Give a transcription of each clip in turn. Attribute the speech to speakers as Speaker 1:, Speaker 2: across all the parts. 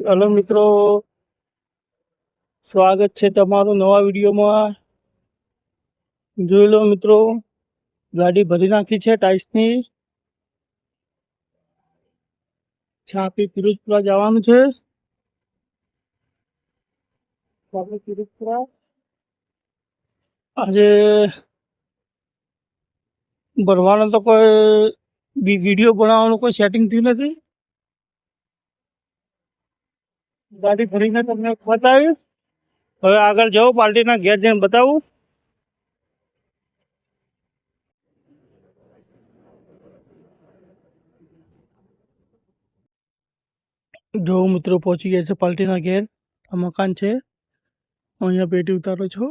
Speaker 1: Hello मित्रों, स्वागत है तमारो नवा वीडियो में। જોઈ લો મિત્રો, ગાડી ભરી નાખી છે ટાઈલ્સની। છાપી પિરોજપુરા જવાનું છે। છાપી પિરોજપુરા આજે ભરવાનો તો કોઈ વિડીયો બનાવવાનું કોઈ સેટિંગ થયું નથી। ગાડી ભરીને તમને બતાવીશ। હવે આગળ જાઉં, પાર્ટીના ઘેર જઈને બતાવું। જો મિત્રો પહોંચી ગયા છે પાર્ટીના ઘેર। આ મકાન છે, અહીંયા પેટી ઉતારો છો।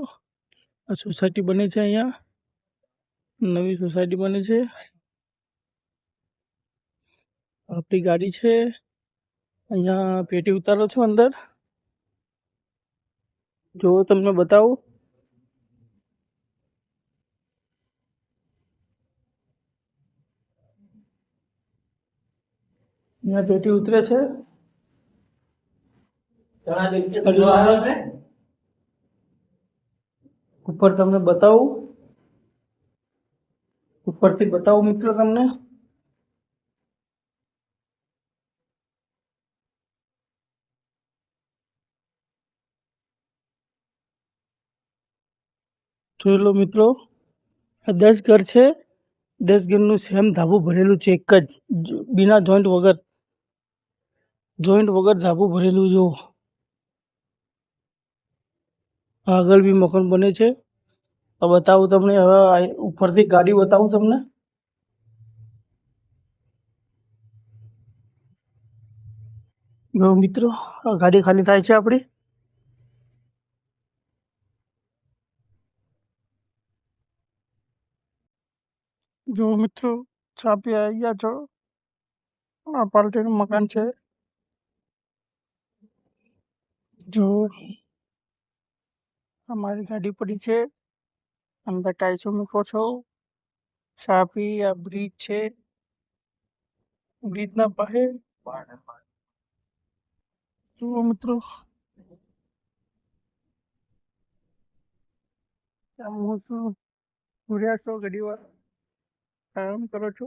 Speaker 1: આ સોસાયટી બને છે, અહીંયા નવી સોસાયટી બને છે। આપણી ગાડી છે, અહીંયા પેટી ઉતારો છો અંદર। જો તમને બતાવું, અહીંયા પેટી ઉતરે છે। ઉપર તમને બતાવું, ઉપરથી બતાવું મિત્રો તમને। જોઈ લો મિત્રો, આ 10 ઘર છે। 10 ઘરનું સેમ ધાબુ ભરેલું છે, એક જ बिना જોઈન્ટ વગર ધાબુ ભરેલું। જો આગળ બી મકાન બને છે। अब बताऊँ तमने, હવે ઉપરથી ગાડી બતાવું તમને। જો મિત્રો, આ ગાડી ખાલી થાય છે આપણી। જો મિત્રો, છાપી આવી ગયા છો। આ પાર્ટીનું મકાન છે। જો અમારી ગાડી પડી છે, અંદર ટાઈસો મૂકો છો। છાપી આ બ્રિજ છે, બ્રિજના પાસે જુઓ મિત્રો, હું છું, ઘડિયા છો, ઘડી વાર આરામ કરો છો।